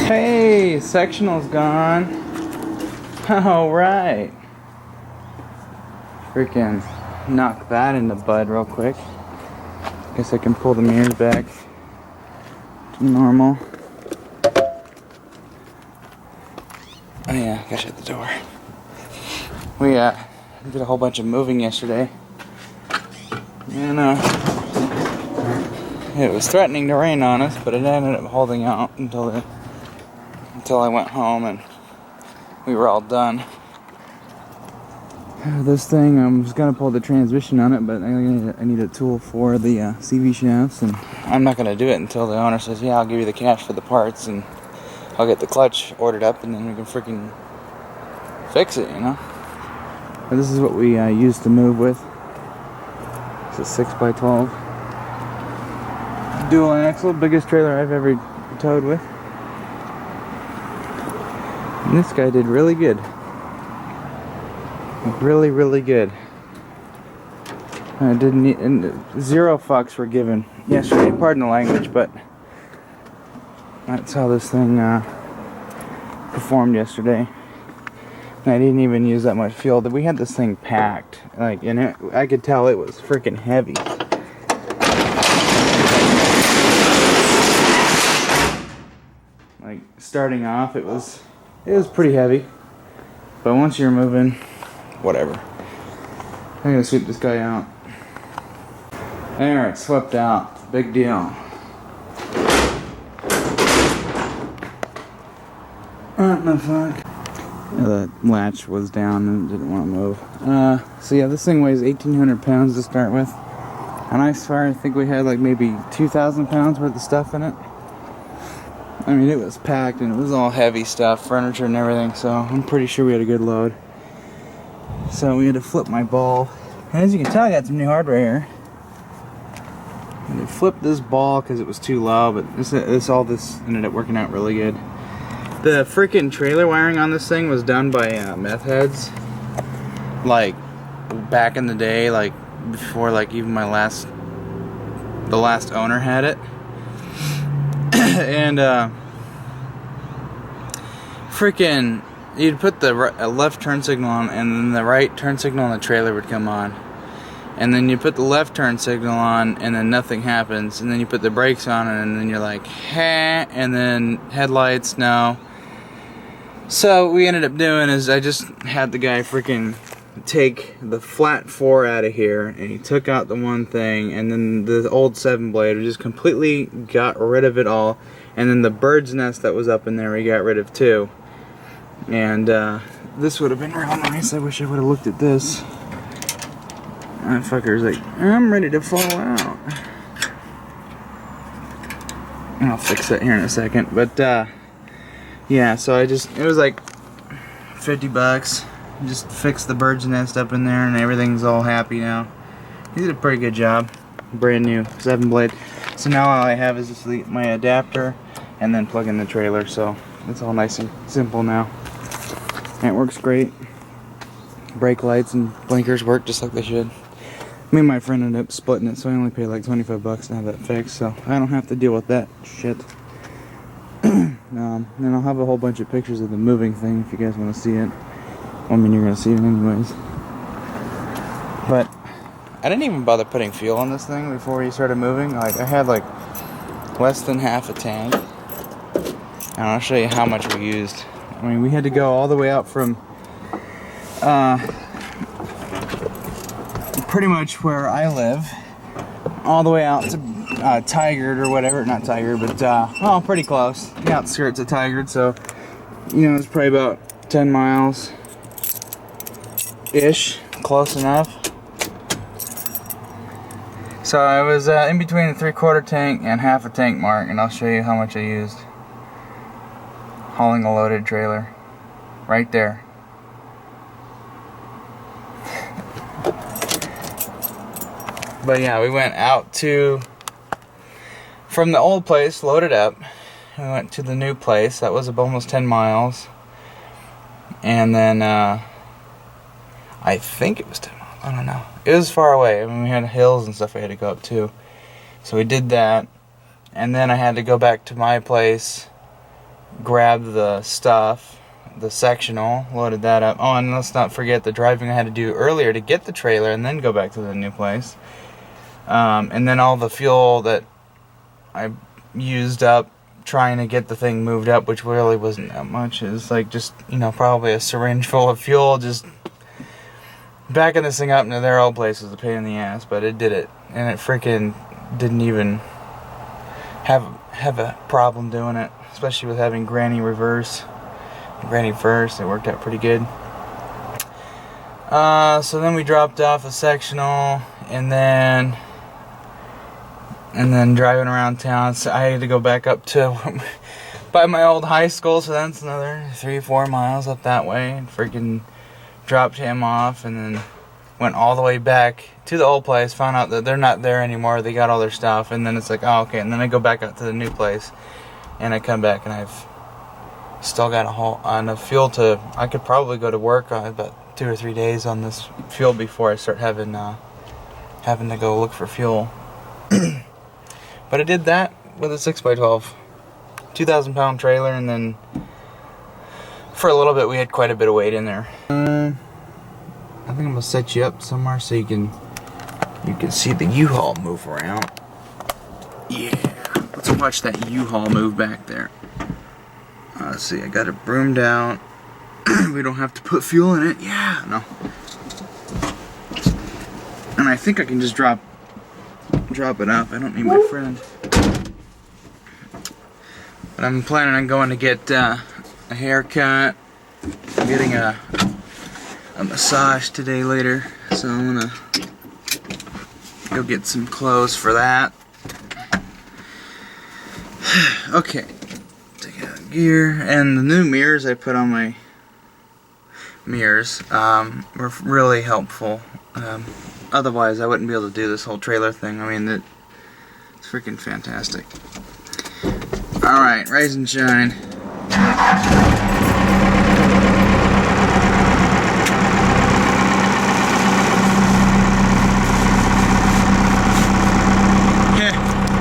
Hey, sectional's gone. Alright. Freaking knock that in the bud real quick. Guess I can pull the mirrors back to normal. Oh yeah, gotta shut the door. We did a whole bunch of moving yesterday. And it was threatening to rain on us, but it ended up holding out until I went home and we were all done. This thing, I was gonna pull the transmission on it, but I need a tool for the CV shafts, and I'm not gonna do it until the owner says, yeah, I'll give you the cash for the parts, and I'll get the clutch ordered up, and then we can freaking fix it, you know? But this is what we used to move with. It's a 6x12 dual axle, biggest trailer I've ever towed with. And this guy did really good. Really, really good. I didn't need, and zero fucks were given yesterday. Pardon the language, but that's how this thing performed yesterday. And I didn't even use that much fuel. We had this thing packed, like, and I could tell it was freaking heavy. Like starting off, it was pretty heavy, but once you're moving, whatever. I'm gonna sweep this guy out. Alright, swept out. Big deal. What the fuck? Yeah, the latch was down and didn't want to move. So yeah, this thing weighs 1,800 pounds to start with. And I swear, I think we had like maybe 2,000 pounds worth of stuff in it. I mean, it was packed and it was all heavy stuff, furniture and everything, so I'm pretty sure we had a good load. So we had to flip my ball. And as you can tell, I got some new hardware here. And I flipped this ball because it was too low, but this ended up working out really good. The freaking trailer wiring on this thing was done by meth heads. Like, back in the day, like, before, like, even the last owner had it. And freaking, you'd put the left turn signal on, and then the right turn signal on the trailer would come on, and then you put the left turn signal on, and then nothing happens, and then you put the brakes on, and then you're like, hey, and then headlights, no. So what we ended up doing is I just had the guy freaking take the flat 4 out of here, and he took out the one thing, and then the old 7-blade, we just completely got rid of it all, and then the bird's nest that was up in there we got rid of too. And this would have been real nice. I wish I would have looked at this. That fucker's like, I'm ready to fall out. And I'll fix that here in a second, but yeah, so it was like $50. Just fixed the bird's nest up in there, and everything's all happy now. He did a pretty good job. Brand new 7-blade. So now all I have is just my adapter and then plug in the trailer. So it's all nice and simple now. And it works great. Brake lights and blinkers work just like they should. Me and my friend ended up splitting it, so I only paid like $25 to have that fixed. So I don't have to deal with that shit. And I'll have a whole bunch of pictures of the moving thing if you guys want to see it. I mean, you're going to see it anyways. But I didn't even bother putting fuel on this thing before we started moving. Like, I had like less than half a tank. And I'll show you how much we used. I mean, we had to go all the way out from pretty much where I live, all the way out to Tigard or whatever. Not Tigard, but well, pretty close. The outskirts of Tigard. So, you know, it's probably about 10 miles. Ish, close enough. So I was in between a 3/4 tank and half a tank mark, and I'll show you how much I used hauling a loaded trailer right there. But yeah, we went out from the old place, loaded up, we went to the new place. That was almost 10 miles, and then I think it was 10 miles. I don't know. It was far away. I mean, we had hills and stuff we had to go up too. So we did that. And then I had to go back to my place grabbed the stuff, the sectional, loaded that up. Oh, and let's not forget the driving I had to do earlier to get the trailer and then go back to the new place. And then all the fuel that I used up trying to get the thing moved up, which really wasn't that much. It was like just, you know, probably a syringe full of fuel. Just backing this thing up into their old place was a pain in the ass, but it did it. And it freaking didn't even have a problem doing it, especially with having Granny reverse, Granny first. It worked out pretty good. So then we dropped off a sectional, and then driving around town. So I had to go back up to by my old high school, so that's another 3-4 miles up that way. And freaking dropped him off, and then went all the way back to the old place, found out that they're not there anymore, they got all their stuff, and then it's like, oh, okay, and then I go back out to the new place, and I come back, and I've still got enough fuel to, I could probably go to work on about 2 or 3 days on this fuel before I start having to go look for fuel. But I did that with a 6x12, 2,000 pound trailer, and then for a little bit we had quite a bit of weight in there. I think I'm gonna set you up somewhere so you can see the U-Haul move around. Yeah, let's watch that U-Haul move back there. Let's see, I got it broomed out. We don't have to put fuel in it. Yeah, no. And I think I can just drop it up. I don't need my friend. But I'm planning on going to get a haircut. I'm getting a massage today later, so I'm gonna go get some clothes for that. Okay, take out gear, and the new mirrors I put on my mirrors were really helpful. Otherwise I wouldn't be able to do this whole trailer thing. I mean, it's freaking fantastic. Alright, rise and shine.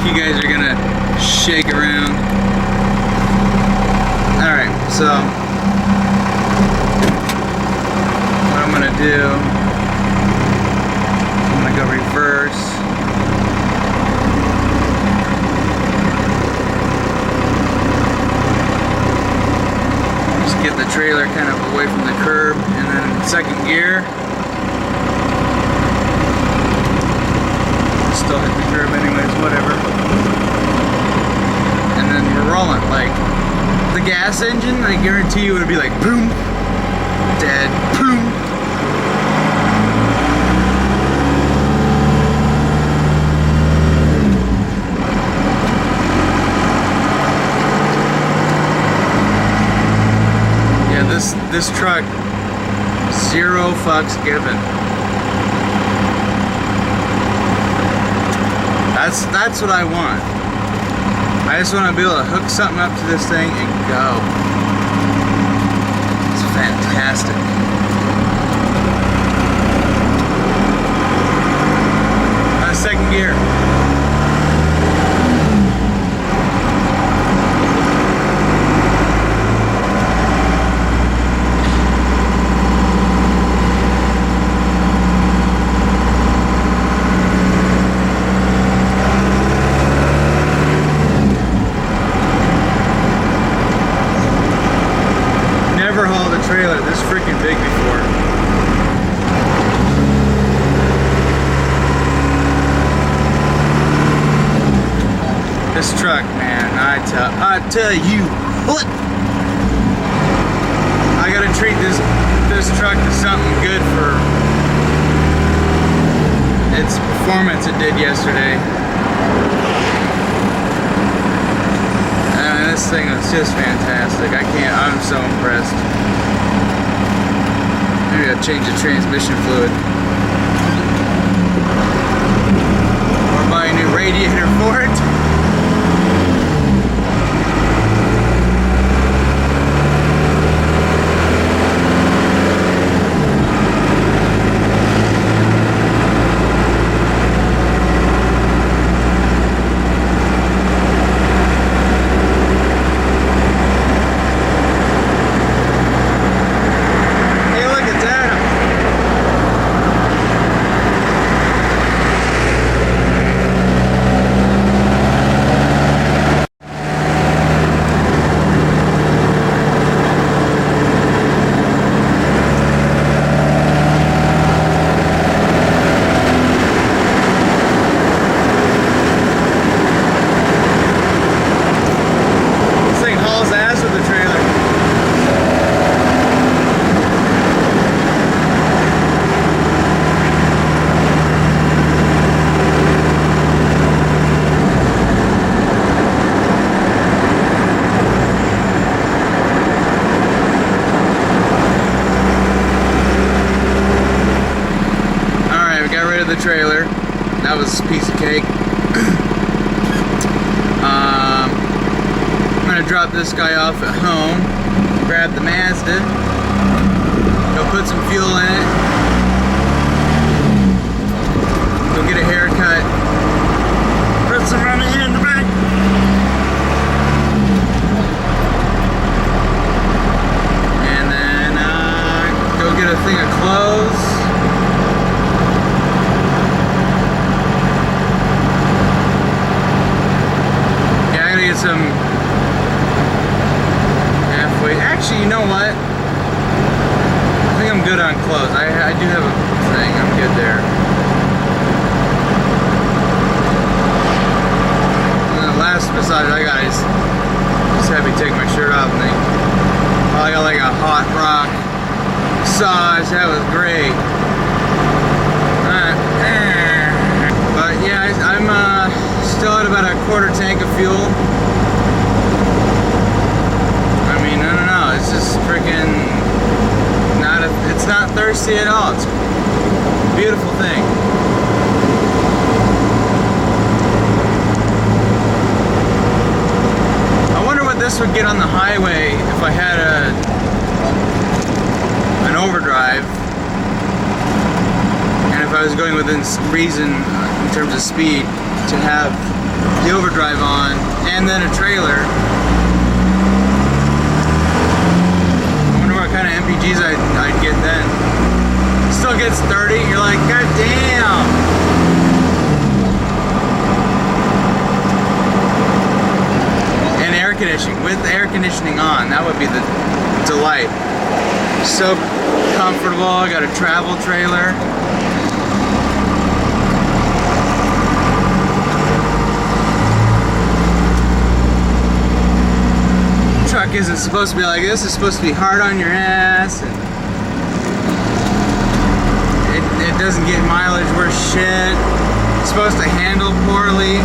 You guys are gonna shake around. Alright, so what I'm gonna do, I'm gonna go reverse. Just get the trailer kind of away from the curb, and then second gear. Still hit the curb anyways, whatever. And then we're rolling. Like, the gas engine, I guarantee you it would be like boom, dead, boom. Yeah, this truck, 0 fucks given. That's what I want. I just want to be able to hook something up to this thing and go. It's fantastic. Second gear. Trailer this freaking big before. This truck, man, I tell you what, I gotta treat this truck to something good for its performance it did yesterday. This thing is just fantastic. I'm so impressed. Maybe I'll change the transmission fluid. Or buy a new radiator for it. that was a piece of cake. I'm gonna drop this guy off at home, grab the Mazda, go put some fuel in it, go get a haircut, put some money in the back. Get a thing of clothes. Yeah, I gotta get some halfway. Actually, you know what? I think I'm good on clothes. I do have a thing. I'm good there. And the last massage I got is just have me take my shirt off and I got like a hot rock massage. That was great. But yeah, I'm still at about a quarter tank of fuel. I mean, I don't know. It's just freaking not. It's not thirsty at all. It's a beautiful thing. I wonder what this would get on the highway if I had an overdrive, and if I was going within reason in terms of speed to have the overdrive on and then a trailer. I wonder what kind of MPGs I'd get then. Still gets 30, you're like, god damn. And air conditioning, with air conditioning on, that would be the delight. So comfortable. I got a travel trailer. Truck isn't supposed to be like this. It's supposed to be hard on your ass. And it doesn't get mileage worth shit. It's supposed to handle poorly.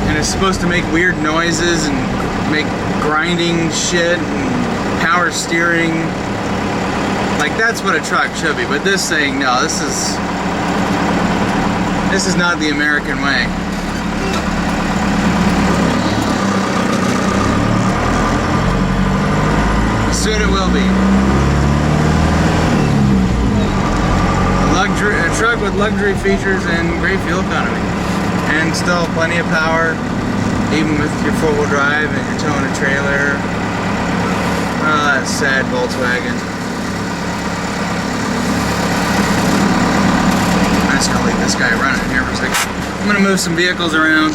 And it's supposed to make weird noises and make grinding shit and power steering. Like, that's what a truck should be. But this thing, no, this is not the American way. Soon it will be. A truck with luxury features and great fuel economy. And still plenty of power, even with your four-wheel drive and you're towing a trailer. Oh, that sad Volkswagen. I'm just gonna leave this guy running here for a second. I'm gonna move some vehicles around.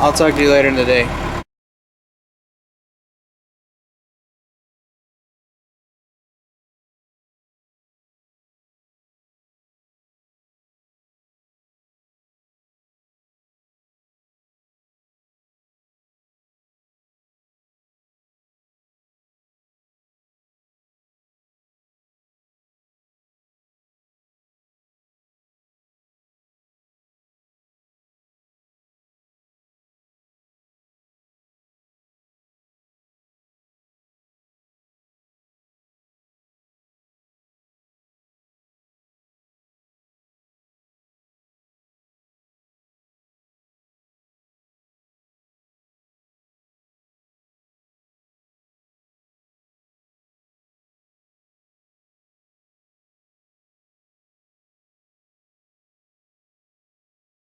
I'll talk to you later in the day.